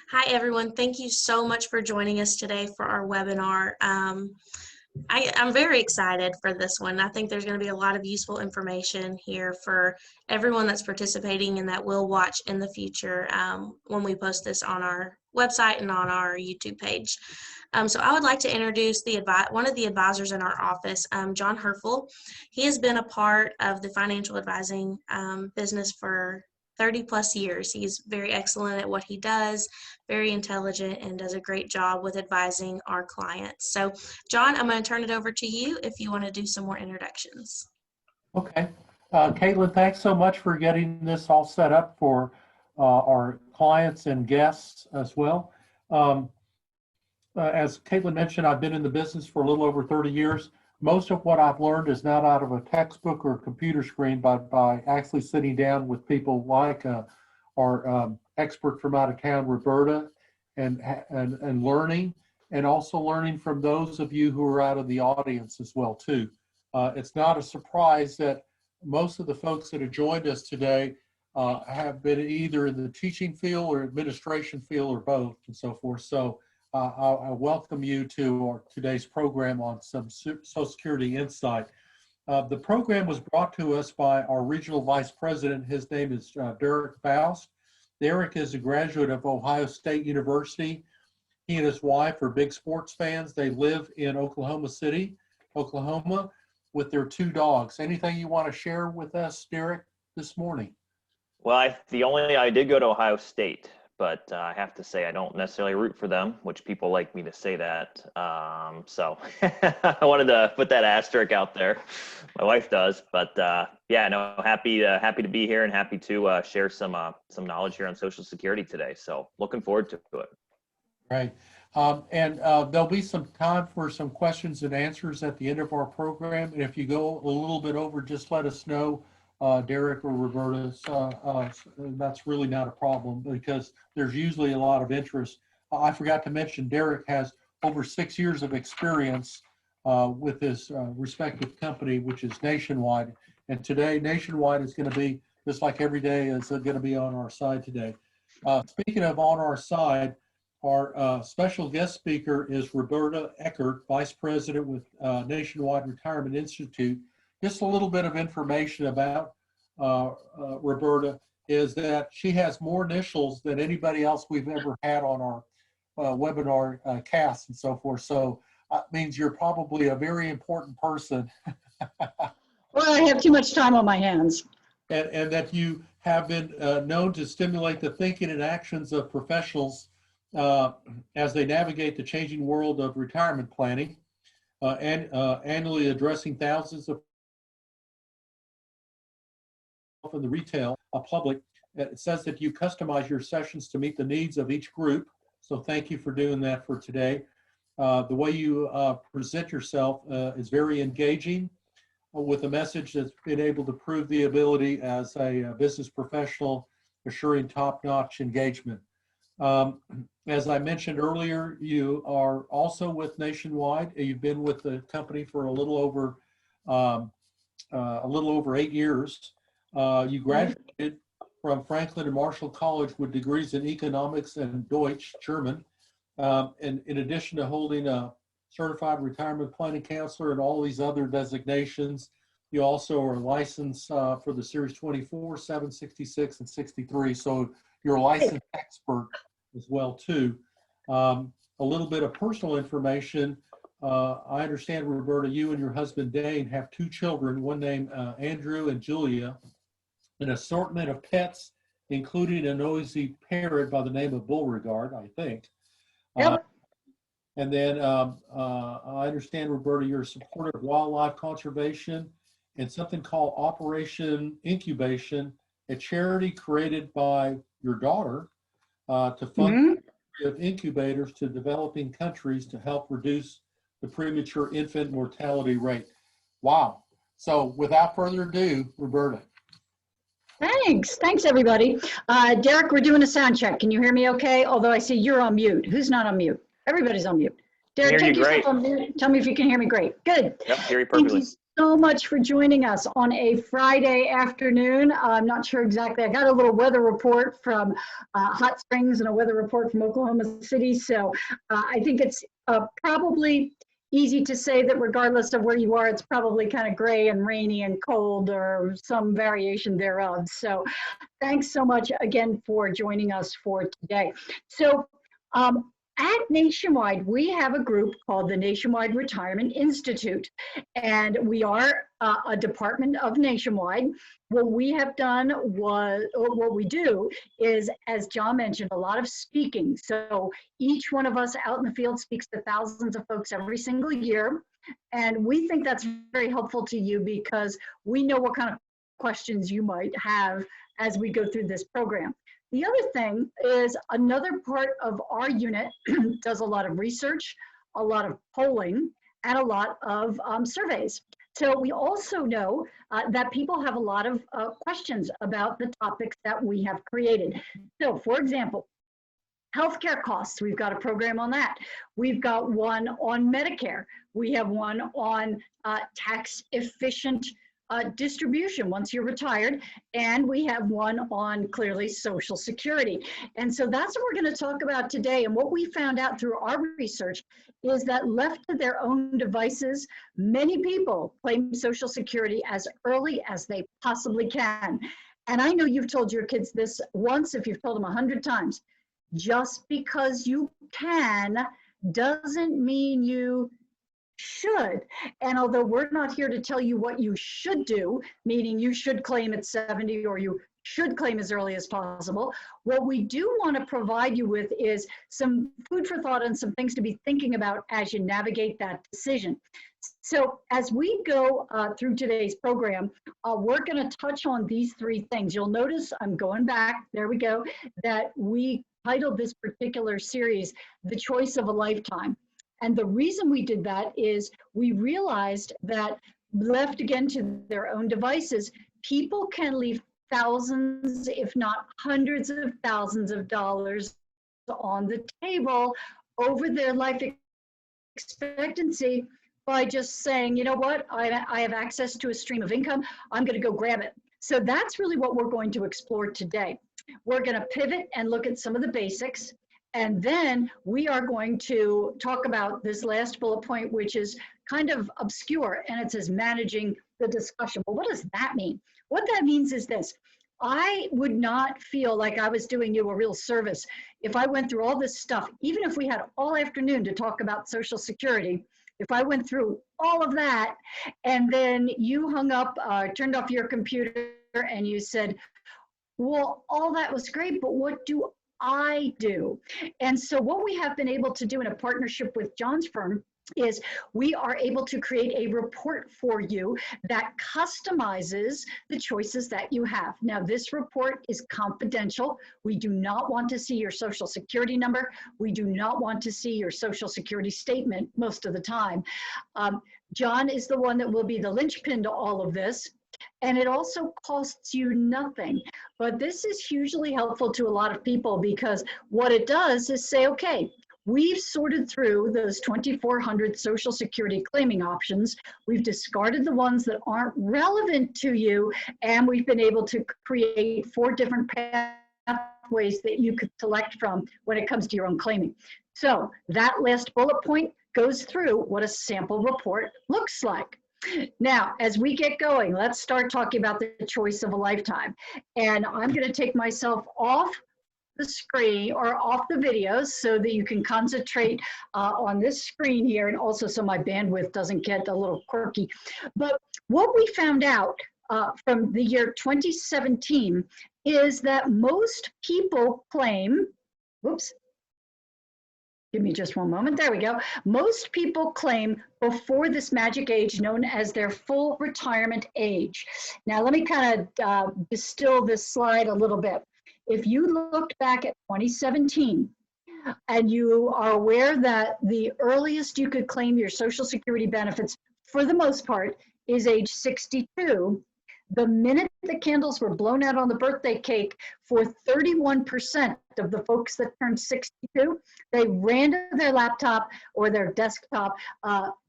Hi, everyone. Thank you so much for joining us today for our webinar. I'm very excited for this one. I think there's going to be a lot of useful information here for everyone that's participating and that will watch in the future when we post this on our website and on our YouTube page. So I would like to introduce one of the advisors in our office, John Herfel. He has been a part of the financial advising business for 30 plus years. He's very excellent at what he does, very intelligent, and does a great job with advising our clients. So John, I'm going to turn it over to you if you want to do some more introductions. Okay. Caitlin, thanks so much for getting this all set up for our clients and guests as well. As Caitlin mentioned, I've been in the business for a little over 30 years. Most of what I've learned is not out of a textbook or a computer screen, but by actually sitting down with people like our expert from out of town, Roberta, and learning, and also learning from those of you who are out of the audience as well too. It's not a surprise that most of the folks that have joined us today have been either in the teaching field or administration field or both and so forth. So I welcome you to today's program on some Social Security insight. The program was brought to us by our regional vice president. His name is Derek Faust. Derek is a graduate of Ohio State University. He and his wife are big sports fans. They live in Oklahoma City, Oklahoma, with their 2 dogs. Anything you want to share with us, Derek, this morning? Well, I did go to Ohio State, but I have to say I don't necessarily root for them, which people like me to say that. So I wanted to put that asterisk out there. My wife does, but yeah, no, happy to be here and happy to share some knowledge here on Social Security today. So looking forward to it. Right. And there'll be some time for some questions and answers at the end of our program. And if you go a little bit over, just let us know, Derek or Roberta. That's really not a problem because there's usually a lot of interest. I forgot to mention Derek has over 6 years of experience with his respective company, which is Nationwide. And today, Nationwide is going to be, just like every day, is going to be on our side today. Speaking of on our side, our special guest speaker is Roberta Eckert, Vice President with Nationwide Retirement Institute. Just a little bit of information about Roberta is that she has more initials than anybody else we've ever had on our webinar cast and so forth. So that means you're probably a very important person. Well, I have too much time on my hands. And that you have been known to stimulate the thinking and actions of professionals as they navigate the changing world of retirement planning, and annually addressing thousands of in the retail public. It says that you customize your sessions to meet the needs of each group. So thank you for doing that for today. The way you present yourself is very engaging with a message that's been able to prove the ability as a business professional, assuring top-notch engagement. As I mentioned earlier, you are also with Nationwide. You've been with the company for a little over 8 years. You graduated from Franklin and Marshall College with degrees in economics and Deutsch, German. And in addition to holding a certified retirement planning counselor and all these other designations, you also are licensed for the Series 24, 766, and 63. So you're a licensed expert as well too. A little bit of personal information. I understand, Roberta, you and your husband Dane have 2 children, one named Andrew and Julia, an assortment of pets, including a noisy parrot by the name of Beauregard, I think. Yep. And then I understand, Roberta, you're a supporter of wildlife conservation and something called Operation Incubation, a charity created by your daughter to fund of incubators to developing countries to help reduce the premature infant mortality rate. Wow. So without further ado, Roberta. Thanks everybody. Derek, we're doing a sound check. Can you hear me okay? Although I see you're on mute. Who's not on mute? Everybody's on mute. Derek, take yourself on mute. Tell me if you can hear me. Great. Good. Yep, hear you perfectly. so much for joining us on a Friday afternoon. I'm not sure exactly. I got a little weather report from Hot Springs and a weather report from Oklahoma City. So I think it's probably easy to say that regardless of where you are, it's probably kind of gray and rainy and cold or some variation thereof. So thanks so much again for joining us for today. So at Nationwide, we have a group called the Nationwide Retirement Institute, and we are a department of Nationwide. What we have done was, or what we do is, as John mentioned, a lot of speaking. So each one of us out in the field speaks to thousands of folks every single year. And we think that's very helpful to you because we know what kind of questions you might have as we go through this program. The other thing is another part of our unit does a lot of research, a lot of polling, and a lot of surveys. So we also know that people have a lot of questions about the topics that we have created. So for example, healthcare costs, we've got a program on that. We've got one on Medicare. We have one on tax efficient distribution once you're retired, and we have one on clearly Social Security. And so that's what we're going to talk about today. And what we found out through our research is that left to their own devices, many people claim Social Security as early as they possibly can. And I know you've told your kids this once, if you've told them 100 times. Just because you can doesn't mean you should. And although we're not here to tell you what you should do, meaning you should claim at 70 or you should claim as early as possible, what we do want to provide you with is some food for thought and some things to be thinking about as you navigate that decision. So as we go through today's program, we're going to touch on these three things. You'll notice I'm going back, there we go, that we titled this particular series, The Choice of a Lifetime. And the reason we did that is we realized that left again to their own devices, people can leave thousands, if not hundreds of thousands of dollars on the table over their life expectancy by just saying, you know what, I have access to a stream of income, I'm going to go grab it. So that's really what we're going to explore today. We're going to pivot and look at some of the basics. And then we are going to talk about this last bullet point, which is kind of obscure, and it says managing the discussion. Well, what does that mean? What that means is this. I would not feel like I was doing you a real service if I went through all this stuff, even if we had all afternoon to talk about Social Security. If I went through all of that and then you hung up, turned off your computer and you said, well, all that was great, but what do I do? And so what we have been able to do in a partnership with John's firm is we are able to create a report for you that customizes the choices that you have. Now, this report is confidential. We do not want to see your Social Security number. We do not want to see your Social Security statement most of the time. John is the one that will be the linchpin to all of this. And it also costs you nothing. But this is hugely helpful to a lot of people because what it does is say, okay, we've sorted through those 2,400 Social Security claiming options. We've discarded the ones that aren't relevant to you, and we've been able to create 4 different pathways that you could select from when it comes to your own claiming. So that last bullet point goes through what a sample report looks like. Now, as we get going, let's start talking about the choice of a lifetime. And I'm going to take myself off the screen or off the videos so that you can concentrate on this screen here, and also so my bandwidth doesn't get a little quirky. But what we found out from the year 2017 is that most people claim, whoops, give me just one moment. There we go. Most people claim before this magic age known as their full retirement age. Now, let me kind of distill this slide a little bit. If you looked back at 2017 and you are aware that the earliest you could claim your Social Security benefits, for the most part, is age 62, the minute the candles were blown out on the birthday cake for 31% of the folks that turned 62. They ran to their laptop or their desktop,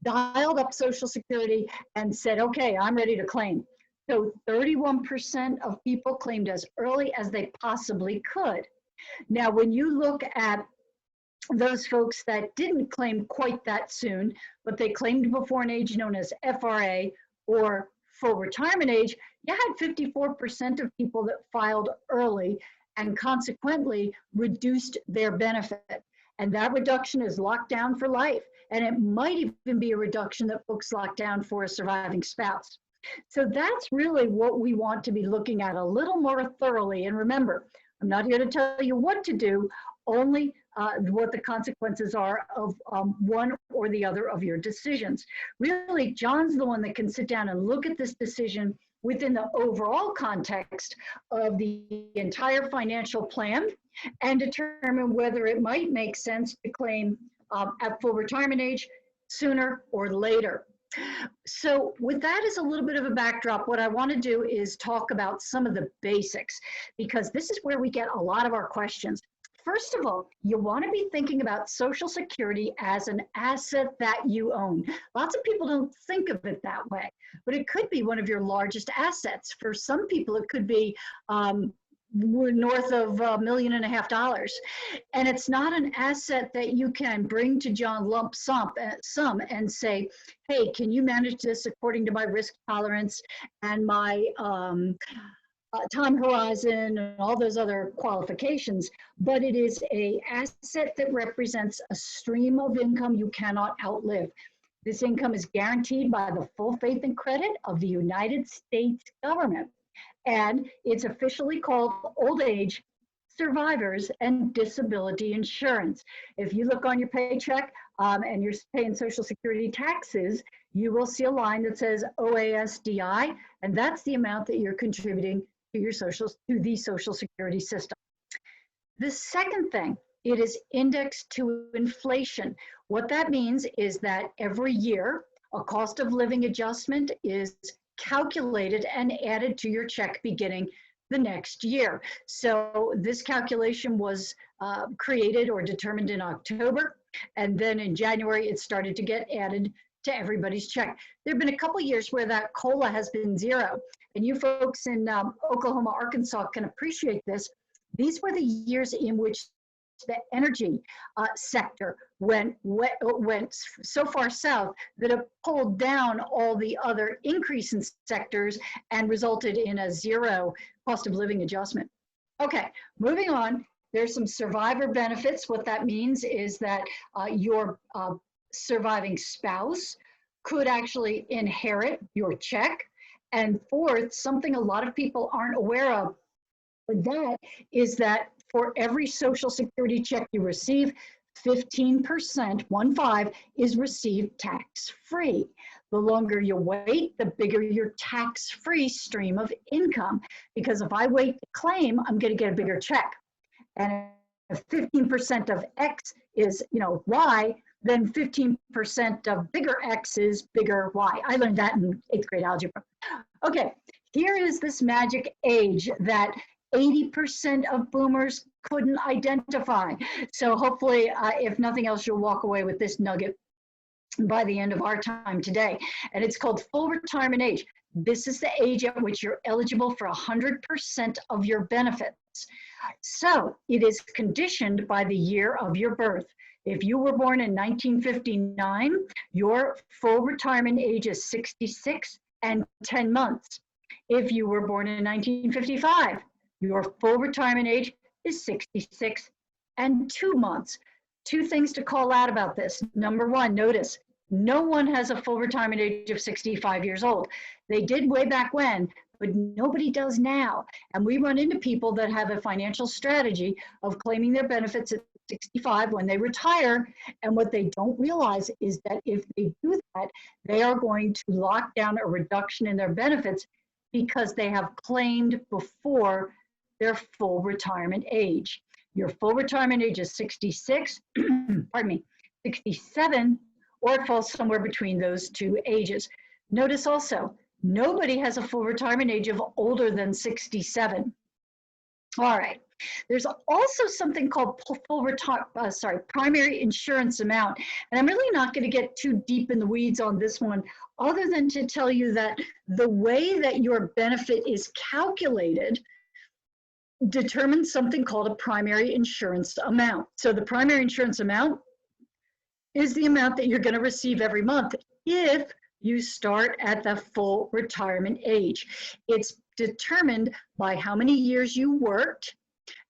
dialed up Social Security and said, okay, I'm ready to claim. So 31% of people claimed as early as they possibly could. Now, when you look at those folks that didn't claim quite that soon, but they claimed before an age known as FRA or full retirement age, you had 54% of people that filed early and consequently reduced their benefit. And that reduction is locked down for life. And it might even be a reduction that folks lock down for a surviving spouse. So that's really what we want to be looking at a little more thoroughly. And remember, I'm not here to tell you what to do, only what the consequences are of one or the other of your decisions. Really, John's the one that can sit down and look at this decision within the overall context of the entire financial plan and determine whether it might make sense to claim at full retirement age sooner or later. So with that as a little bit of a backdrop, what I want to do is talk about some of the basics, because this is where we get a lot of our questions. First of all, you want to be thinking about Social Security as an asset that you own. Lots of people don't think of it that way, but it could be one of your largest assets. For some people, it could be north of $1.5 million. And it's not an asset that you can bring to John lump sum and say, hey, can you manage this according to my risk tolerance and my time horizon and all those other qualifications, but it is an asset that represents a stream of income you cannot outlive. This income is guaranteed by the full faith and credit of the United States government, and it's officially called Old Age Survivors and Disability Insurance. If you look on your paycheck and you're paying Social Security taxes, you will see a line that says OASDI, and that's the amount that you're contributing to the Social Security system. The second thing, it is indexed to inflation. What that means is that every year, a cost of living adjustment is calculated and added to your check beginning the next year. So this calculation was created or determined in October, and then in January, it started to get added to everybody's check. There have been a couple years where that COLA has been zero, and you folks in Oklahoma, Arkansas can appreciate this. These were the years in which the energy sector went so far south that it pulled down all the other increase in sectors and resulted in a zero cost of living adjustment. Okay, moving on. There's some survivor benefits. What that means is that your surviving spouse could actually inherit your check. And fourth, something a lot of people aren't aware of, but that is that for every Social Security check you receive, 15%, 1/5, is received tax-free. The longer you wait, the bigger your tax-free stream of income. Because if I wait to claim, I'm going to get a bigger check. And if 15% of X is, Y, then 15% of bigger X is bigger Y. I learned that in 8th grade algebra. Okay, here is this magic age that 80% of boomers couldn't identify. So hopefully, if nothing else, you'll walk away with this nugget by the end of our time today. And it's called full retirement age. This is the age at which you're eligible for 100% of your benefits. So it is conditioned by the year of your birth. If you were born in 1959, your full retirement age is 66 and 10 months. If you were born in 1955, your full retirement age is 66 and 2 months. Two things to call out about this. Number one, notice no one has a full retirement age of 65 years old. They did way back when, but nobody does now. And we run into people that have a financial strategy of claiming their benefits at 65 when they retire. And what they don't realize is that if they do that, they are going to lock down a reduction in their benefits because they have claimed before their full retirement age. Your full retirement age is 66, pardon me, 67, or it falls somewhere between those two ages. Notice also, Nobody has a full retirement age of older than 67. All right. There's also something called primary insurance amount. And I'm really not going to get too deep in the weeds on this one, other than to tell you that the way that your benefit is calculated determines something called a primary insurance amount. So the primary insurance amount is the amount that you're going to receive every month if you start at the full retirement age. It's determined by how many years you worked,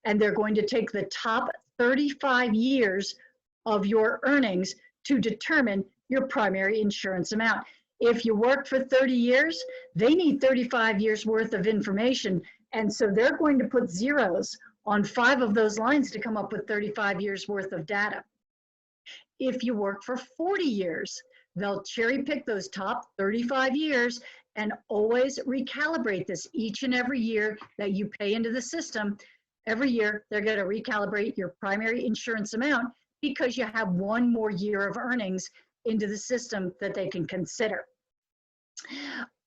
and they're going to take the top 35 years of your earnings to determine your primary insurance amount. If you worked for 30 years, they need 35 years worth of information, and so they're going to put zeros on 5 of those lines to come up with 35 years worth of data. If you work for 40 years, they'll cherry pick those top 35 years and always recalibrate this each and every year that you pay into the system. Every year, they're going to recalibrate your primary insurance amount because you have 1 more year of earnings into the system that they can consider.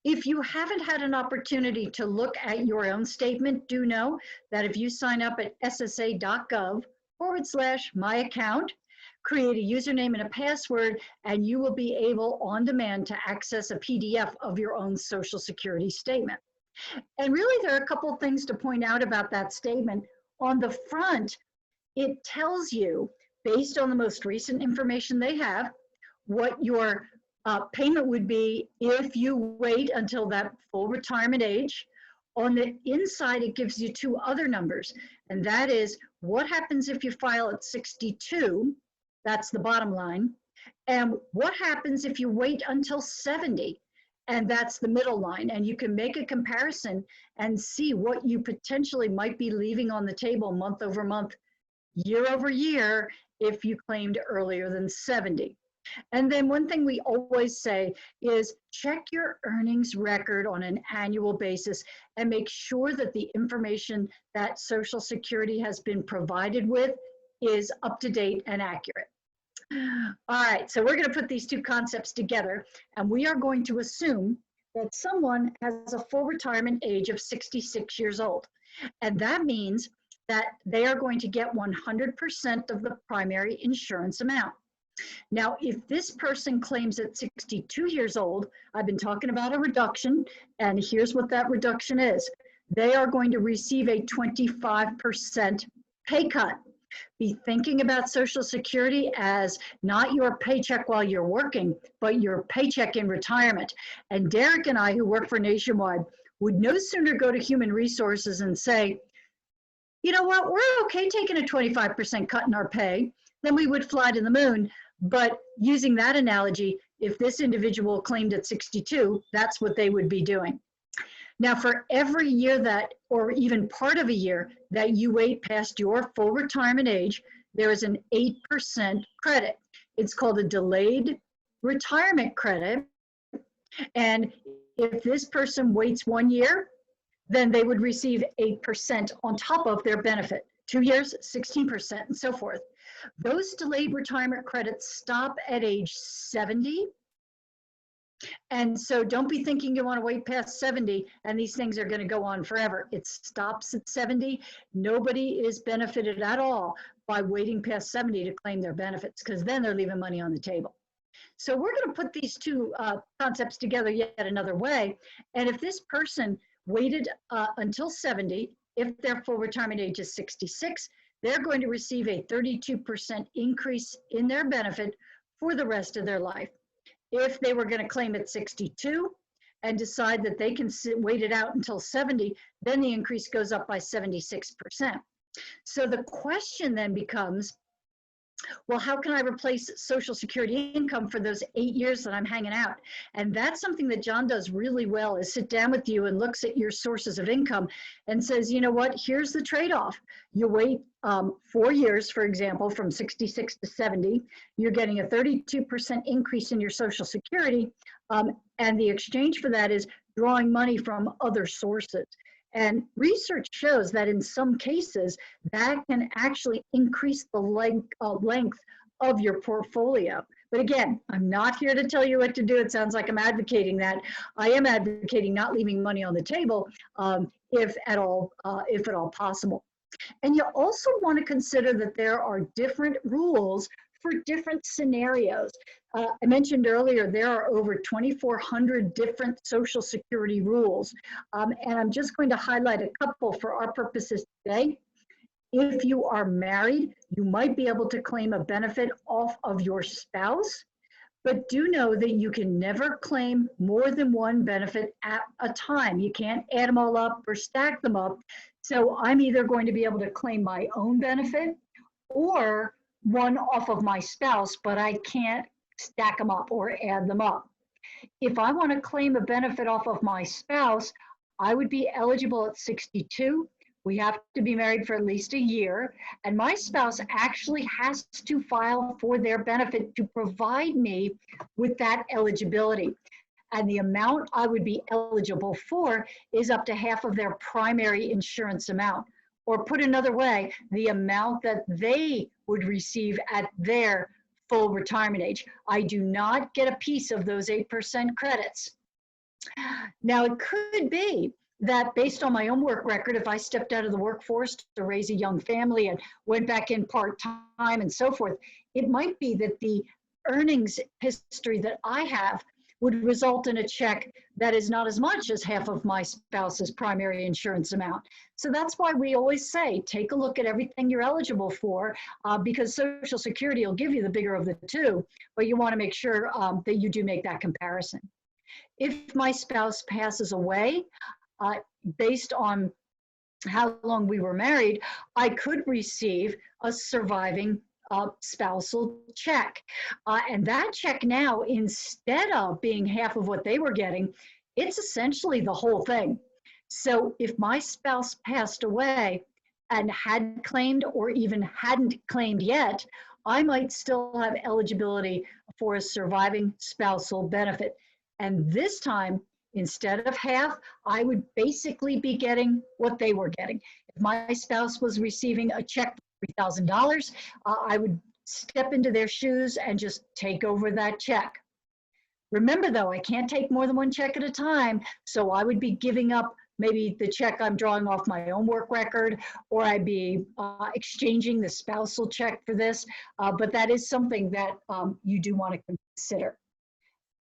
If you haven't had an opportunity to look at your own statement, do know that if you sign up at ssa.gov/myaccount, create a username and a password, and you will be able on demand to access a PDF of your own Social Security statement. And really, there are a couple of things to point out about that statement. On the front, it tells you, based on the most recent information they have, what your payment would be if you wait until that full retirement age. On the inside, it gives you 2 other numbers, and that is what happens if you file at 62, that's the bottom line, and what happens if you wait until 70, and that's the middle line. And you can make a comparison and see what you potentially might be leaving on the table month over month, year over year, if you claimed earlier than 70. And then one thing we always say is check your earnings record on an annual basis and make sure that the information that Social Security has been provided with is up to date and accurate. All right, so we're going to put these 2 concepts together, and we are going to assume that someone has a full retirement age of 66 years old. And that means that they are going to get 100% of the primary insurance amount. Now, if this person claims at 62 years old, I've been talking about a reduction, and here's what that reduction is. They are going to receive a 25% pay cut. Be thinking about Social Security as not your paycheck while you're working, but your paycheck in retirement. And Derek and I, who work for Nationwide, would no sooner go to Human Resources and say, you know what, we're okay taking a 25% cut in our pay, then we would fly to the moon. But using that analogy, if this individual claimed at 62, that's what they would be doing. Now, for every year that, or even part of a year that you wait past your full retirement age, there is an 8% credit. It's called a delayed retirement credit. And if this person waits 1 year, then they would receive 8% on top of their benefit. 2 years, 16%, and so forth. Those delayed retirement credits stop at age 70. And so don't be thinking you want to wait past 70 and these things are going to go on forever. It stops at 70. Nobody is benefited at all by waiting past 70 to claim their benefits, because then they're leaving money on the table. So we're going to put these 2 concepts together yet another way. And if this person waited until 70, if their full retirement age is 66, they're going to receive a 32% increase in their benefit for the rest of their life. If they were going to claim at 62 and decide that they can wait it out until 70, then the increase goes up by 76%. So the question then becomes, well, how can I replace Social Security income for those 8 years that I'm hanging out? And that's something that John does really well, is sit down with you and looks at your sources of income and says, you know what, here's the trade-off. You wait 4 years, for example, from 66 to 70, you're getting a 32% increase in your Social Security, and the exchange for that is drawing money from other sources. And research shows that in some cases, that can actually increase the length of your portfolio. But again, I'm not here to tell you what to do. It sounds like I'm advocating that. I am advocating not leaving money on the table if at all possible. And you also want to consider that there are different rules for different scenarios. I mentioned earlier, there are over 2,400 different Social Security rules. And I'm just going to highlight a couple for our purposes today. If you are married, you might be able to claim a benefit off of your spouse, but do know that you can never claim more than one benefit at a time. You can't add them all up or stack them up. So I'm either going to be able to claim my own benefit or one off of my spouse, but I can't stack them up or add them up. If I want to claim a benefit off of my spouse, I would be eligible at 62. We have to be married for at least a year, and my spouse actually has to file for their benefit to provide me with that eligibility. And the amount I would be eligible for is up to half of their primary insurance amount. Or put another way, the amount that they would receive at their full retirement age. I do not get a piece of those 8% credits. Now, it could be that based on my own work record, if I stepped out of the workforce to raise a young family and went back in part-time and so forth, it might be that the earnings history that I have would result in a check that is not as much as half of my spouse's primary insurance amount. So that's why we always say, take a look at everything you're eligible for, because Social Security will give you the bigger of the two, but you want to make sure that you do make that comparison. If my spouse passes away, based on how long we were married, I could receive a surviving spousal check. And that check now, instead of being half of what they were getting, it's essentially the whole thing. So if my spouse passed away and had claimed or even hadn't claimed yet, I might still have eligibility for a surviving spousal benefit. And this time, instead of half, I would basically be getting what they were getting. If my spouse was receiving a check for $3,000, I would step into their shoes and just take over that check. Remember though, I can't take more than one check at a time, so I would be giving up maybe the check I'm drawing off my own work record, or I'd be exchanging the spousal check for this, but that is something that you do want to consider.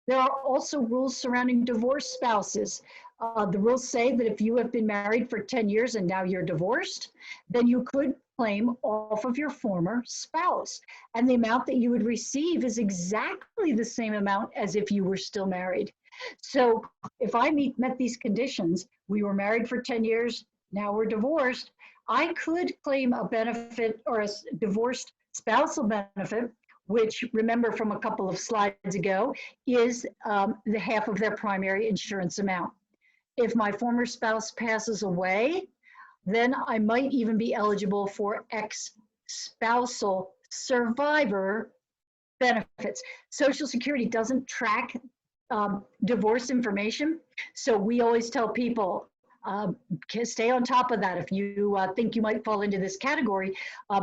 There are also rules surrounding divorced spouses. The rules say that if you have been married for 10 years and now you're divorced, then you could claim off of your former spouse. And the amount that you would receive is exactly the same amount as if you were still married. So if I met these conditions, we were married for 10 years, now we're divorced, I could claim a benefit or a divorced spousal benefit, which, remember from a couple of slides ago, is the half of their primary insurance amount. If my former spouse passes away, then I might even be eligible for ex-spousal survivor benefits. Social Security doesn't track divorce information, so we always tell people, stay on top of that if you think you might fall into this category,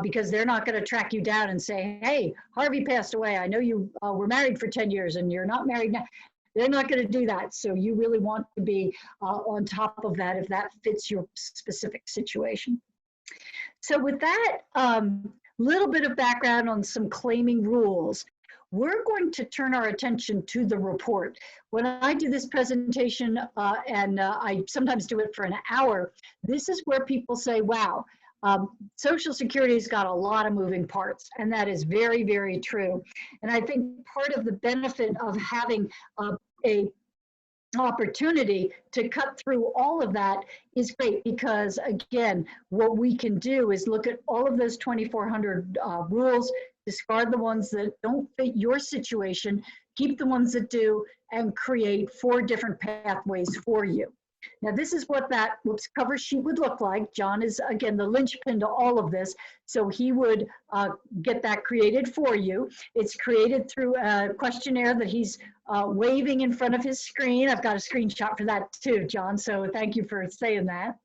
because they're not going to track you down and say, hey, Harvey passed away. I know you were married for 10 years and you're not married now. They're not going to do that. So you really want to be on top of that if that fits your specific situation. So with that, little bit of background on some claiming rules. We're going to turn our attention to the report. When I do this presentation, and I sometimes do it for an hour, this is where people say, wow, Social Security's got a lot of moving parts, and that is very, very true. And I think part of the benefit of having a opportunity to cut through all of that is great, because again, what we can do is look at all of those 2,400 rules, discard the ones that don't fit your situation, keep the ones that do, and create 4 different pathways for you. Now, this is what that cover sheet would look like. John is, again, the linchpin to all of this, so he would get that created for you. It's created through a questionnaire that he's waving in front of his screen. I've got a screenshot for that too, John, so thank you for saying that.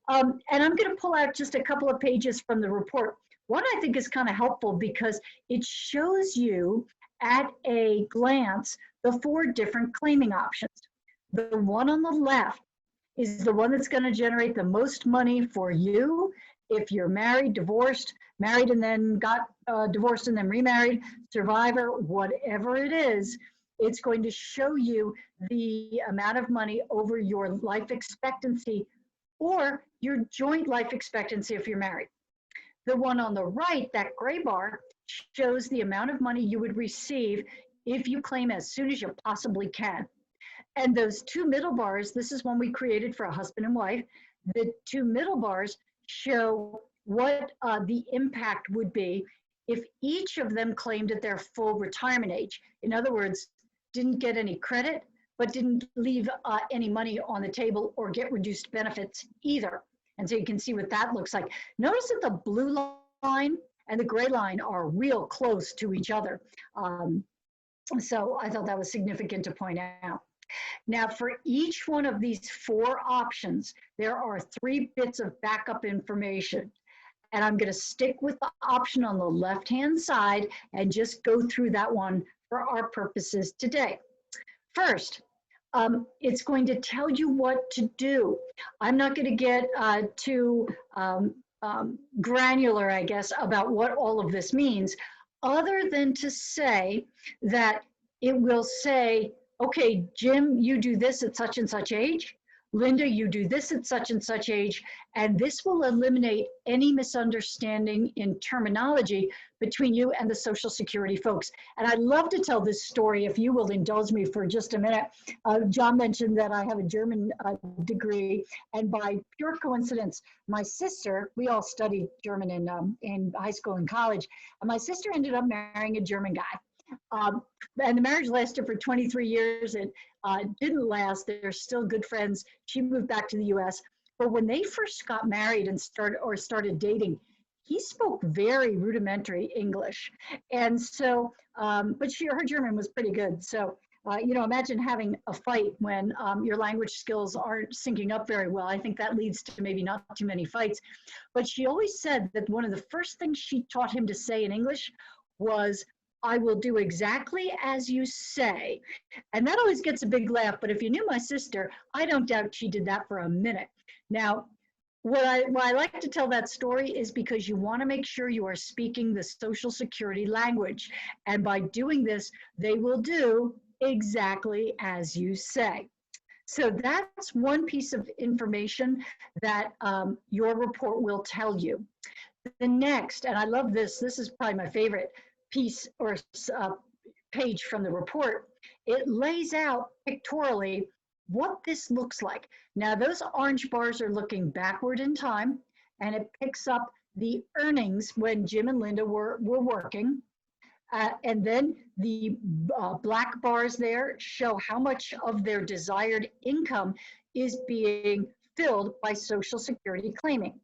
And I'm going to pull out just a couple of pages from the report. One I think is kind of helpful because it shows you at a glance the 4 different claiming options. The one on the left is the one that's going to generate the most money for you if you're married, divorced, married and then got divorced and then remarried, survivor, whatever it is. It's going to show you the amount of money over your life expectancy or your joint life expectancy if you're married. The one on the right, that gray bar, shows the amount of money you would receive if you claim as soon as you possibly can. And those 2 middle bars, this is one we created for a husband and wife. The 2 middle bars show what the impact would be if each of them claimed at their full retirement age. In other words, didn't get any credit, but didn't leave any money on the table or get reduced benefits either. And so you can see what that looks like. Notice that the blue line and the gray line are real close to each other. So I thought that was significant to point out. Now, for each one of these 4 options, there are 3 bits of backup information. And I'm going to stick with the option on the left-hand side and just go through that one for our purposes today. First, it's going to tell you what to do. I'm not going to get too granular, I guess, about what all of this means, other than to say that it will say, okay, Jim, you do this at such and such age. Linda, you do this at such and such age. And this will eliminate any misunderstanding in terminology between you and the Social Security folks. And I'd love to tell this story if you will indulge me for just a minute. John mentioned that I have a German degree, and by pure coincidence, my sister, we all studied German in high school and college, and my sister ended up marrying a German guy. And the marriage lasted for 23 years. It didn't last. They're still good friends. She moved back to the US. But when they first got married and started dating, he spoke very rudimentary English. And so, but her German was pretty good. So, you know, imagine having a fight when your language skills aren't syncing up very well. I think that leads to maybe not too many fights. But she always said that one of the first things she taught him to say in English was, I will do exactly as you say. And that always gets a big laugh, but if you knew my sister, I don't doubt she did that for a minute. Now, why I like to tell that story is because you want to make sure you are speaking the Social Security language. And by doing this, they will do exactly as you say. So that's one piece of information that your report will tell you. The next, and I love this is probably my favorite piece or page from the report, it lays out pictorially what this looks like. Now those orange bars are looking backward in time, and it picks up the earnings when Jim and Linda were working. And then the black bars there show how much of their desired income is being filled by Social Security claiming.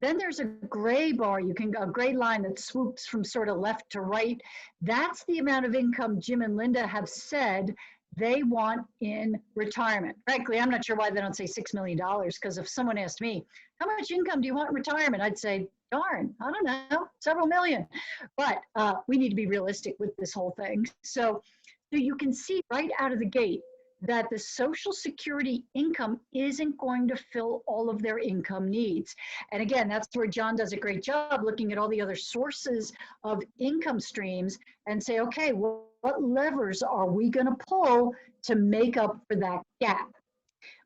Then there's a gray bar, a gray line that swoops from sort of left to right. That's the amount of income Jim and Linda have said they want in retirement. Frankly, I'm not sure why they don't say $6 million, because if someone asked me, how much income do you want in retirement? I'd say, darn, I don't know, several million. But we need to be realistic with this whole thing. So you can see right out of the gate that the Social Security income isn't going to fill all of their income needs. And again, that's where John does a great job looking at all the other sources of income streams and say, okay, well, what levers are we going to pull to make up for that gap?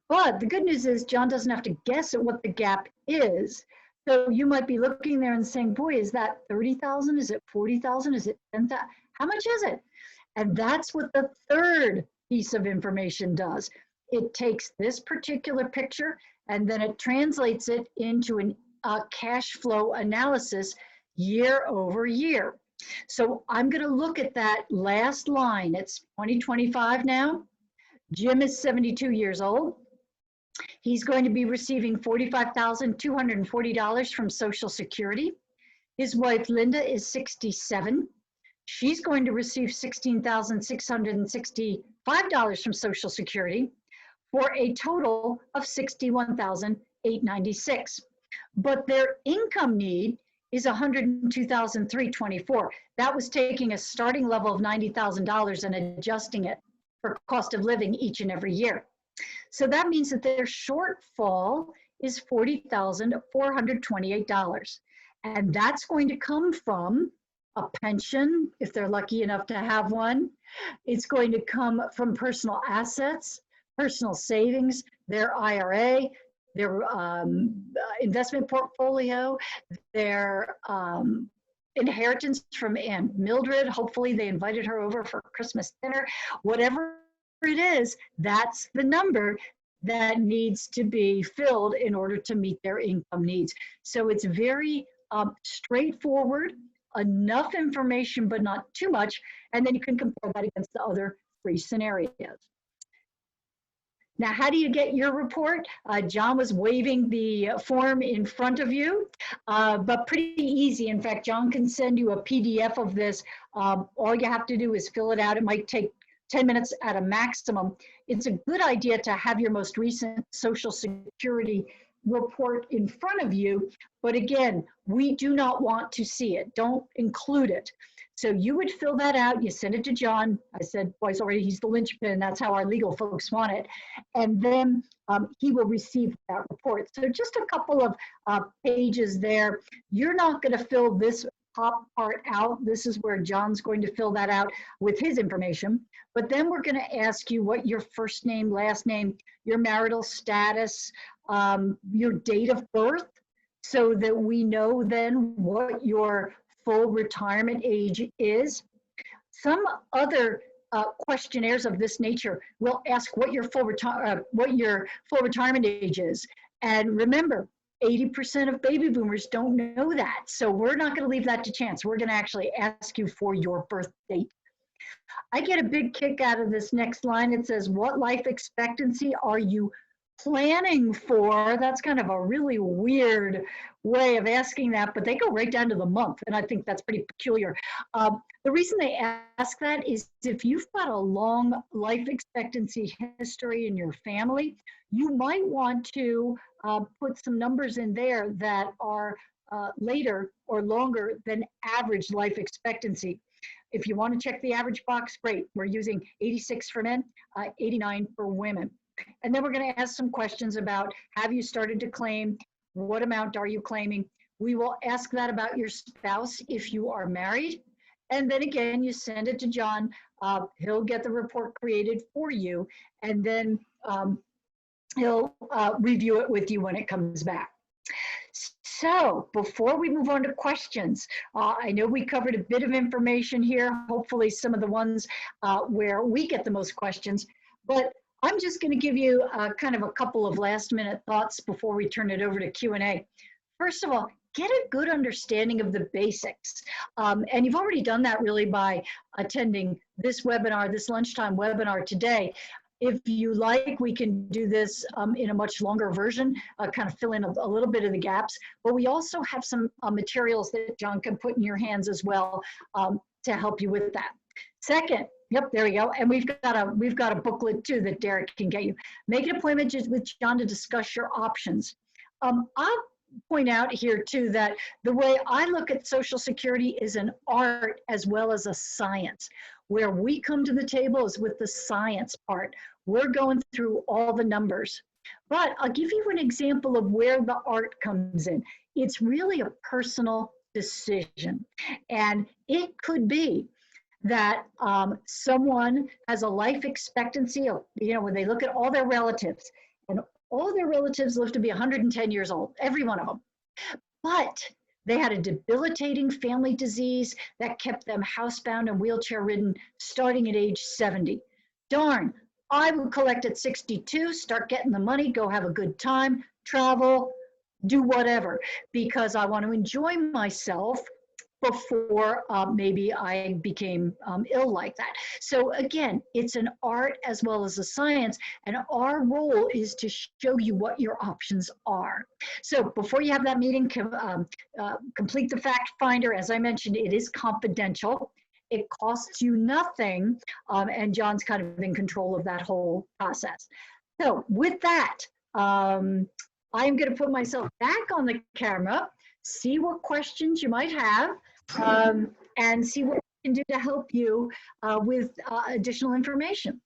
But the good news is John doesn't have to guess at what the gap is. So you might be looking there and saying, boy, is that 30,000? Is it 40,000? Is it 10,000? How much is it? And that's what the third piece of information does. It takes this particular picture and then it translates it into a cash flow analysis year over year. So I'm going to look at that last line. It's 2025 now. Jim is 72 years old. He's going to be receiving $45,240 from Social Security. His wife, Linda, is 67. She's going to receive $16,665 from Social Security for a total of $61,896. But their income need is $102,324. That was taking a starting level of $90,000 and adjusting it for cost of living each and every year. So that means that their shortfall is $40,428. And that's going to come from a pension, if they're lucky enough to have one. It's going to come from personal assets, personal savings, their IRA, their investment portfolio, their inheritance from Aunt Mildred. Hopefully they invited her over for Christmas dinner. Whatever it is, that's the number that needs to be filled in order to meet their income needs. So it's very straightforward, enough information, but not too much. And then you can compare that against the other three scenarios. Now, how do you get your report? John was waving the form in front of you, but pretty easy. In fact, John can send you a PDF of this. All you have to do is fill it out. It might take 10 minutes at a maximum. It's a good idea to have your most recent Social Security report in front of you. But again, we do not want to see it. Don't include it. So you would fill that out, you send it to John. I said twice already, he's the linchpin. That's how our legal folks want it. And then he will receive that report. So just a couple of pages there. You're not going to fill this top part out. This is where John's going to fill that out with his information. But then we're going to ask you what your first name, last name, your marital status, your date of birth, so that we know then what your full retirement age is. Some other questionnaires of this nature will ask what your full retirement age is. And remember, 80% of baby boomers don't know that. So we're not going to leave that to chance. We're going to actually ask you for your birth date. I get a big kick out of this next line. It says, what life expectancy are you planning for? That's kind of a really weird way of asking that, but they go right down to the month, and I think that's pretty peculiar. The reason they ask that is if you've got a long life expectancy history in your family, you might want to put some numbers in there that are later or longer than average life expectancy. If you want to check the average box, great. We're using 86 for men, 89 for women. And then we're going to ask some questions about, have you started to claim? What amount are you claiming? We will ask that about your spouse if you are married. And then again, you send it to John. He'll get the report created for you. And then he'll review it with you when it comes back. So before we move on to questions, I know we covered a bit of information here, hopefully some of the ones where we get the most questions, but I'm just going to give you kind of a couple of last minute thoughts before we turn it over to Q&A. First of all, get a good understanding of the basics. And you've already done that really by attending this webinar, this lunchtime webinar today. If you like, we can do this in a much longer version, kind of fill in a little bit of the gaps. But we also have some materials that John can put in your hands as well to help you with that. Second, yep, there we go. And we've got a booklet too that Derek can get you. Make an appointment with John to discuss your options. I'll point out here too that the way I look at Social Security is an art as well as a science. Where we come to the table is with the science part. We're going through all the numbers. But I'll give you an example of where the art comes in. It's really a personal decision. And it could be that someone has a life expectancy of, when they look at all their relatives, and all their relatives live to be 110 years old, every one of them. But they had a debilitating family disease that kept them housebound and wheelchair ridden starting at age 70. Darn, I would collect at 62, start getting the money, go have a good time, travel, do whatever, because I want to enjoy myself before maybe I became ill like that. So again, it's an art as well as a science, and our role is to show you what your options are. So before you have that meeting, complete the fact finder. As I mentioned, it is confidential. It costs you nothing, and John's kind of in control of that whole process. So with that, I'm going to put myself back on the camera see what questions you might have, and see what we can do to help you with additional information.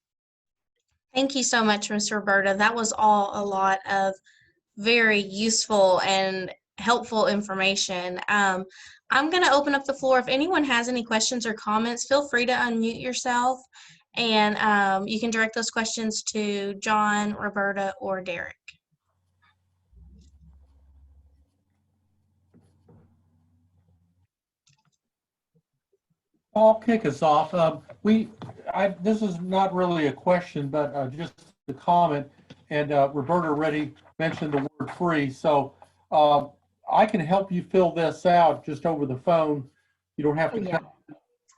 Thank you so much, Ms. Roberta. That was all a lot of very useful and helpful information. I'm going to open up the floor. If anyone has any questions or comments, feel free to unmute yourself, and you can direct those questions to John, Roberta, or Derek. I'll kick us off. This is not really a question, but just a comment. And Roberta already mentioned the word free. So I can help you fill this out just over the phone. You don't have to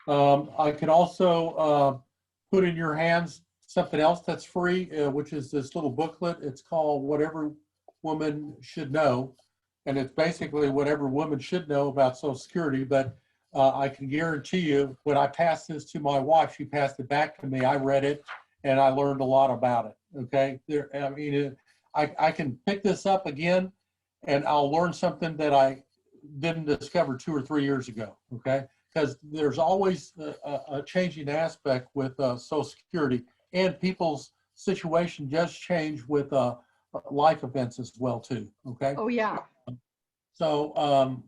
come. I could also put in your hands something else that's free, which is this little booklet. It's called What Every Woman Should Know. And it's basically what every woman should know about Social Security. But I can guarantee you, when I passed this to my wife, she passed it back to me. I read it, and I learned a lot about it. Okay, I can pick this up again, and I'll learn something that I didn't discover 2 or 3 years ago. Okay, because there's always a changing aspect with Social Security, and people's situation just change with life events as well too. Okay. Oh yeah. So.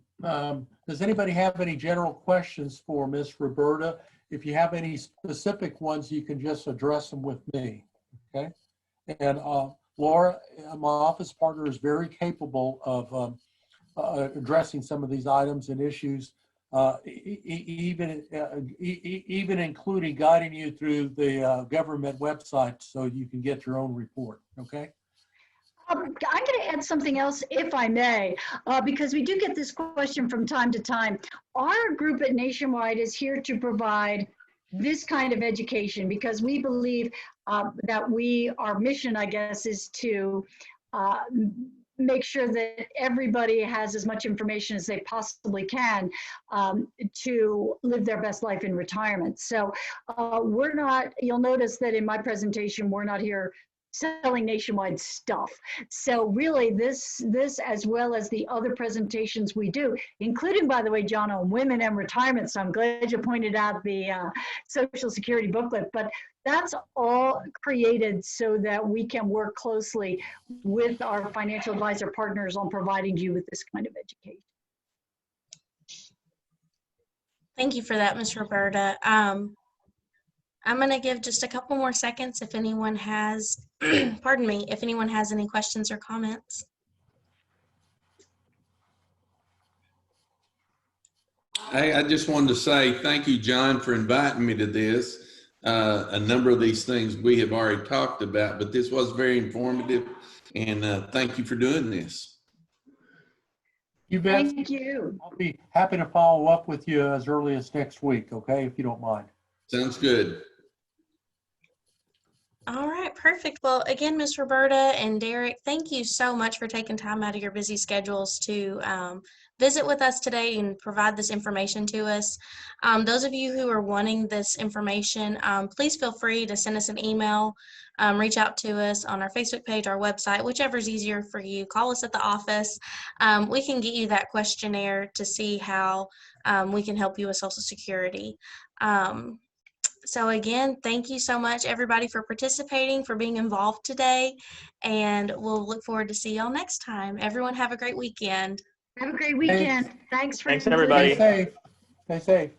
Does anybody have any general questions for Ms. Roberta? If you have any specific ones, you can just address them with me, okay? And Laura, my office partner, is very capable of addressing some of these items and issues, even including guiding you through the government website so you can get your own report, okay? I'm going to add something else, if I may, because we do get this question from time to time. Our group at Nationwide is here to provide this kind of education because we believe that our mission, I guess, is to make sure that everybody has as much information as they possibly can to live their best life in retirement. So you'll notice that in my presentation, we're not here selling Nationwide stuff. So really this as well as the other presentations we do, including, by the way, John, on women and retirement. So I'm glad you pointed out the Social Security booklet, but that's all created so that we can work closely with our financial advisor partners on providing you with this kind of education. Thank you for that, Ms. Roberta. I'm going to give just a couple more seconds if anyone has, pardon me, if anyone has any questions or comments. Hey, I just wanted to say thank you, John, for inviting me to this. A number of these things we have already talked about, but this was very informative, and thank you for doing this. You bet. Thank you. I'll be happy to follow up with you as early as next week, okay, if you don't mind. Sounds good. All right, perfect. Well, again, Ms. Roberta and Derek, thank you so much for taking time out of your busy schedules to visit with us today and provide this information to us. Those of you who are wanting this information, please feel free to send us an email, reach out to us on our Facebook page, our website, whichever is easier for you. Call us at the office. We can get you that questionnaire to see how we can help you with Social Security. So again, thank you so much, everybody, for participating, for being involved today, and we'll look forward to see y'all next time. Everyone have a great weekend. Have a great weekend. Thanks for Thanks, everybody. Stay safe. Stay safe.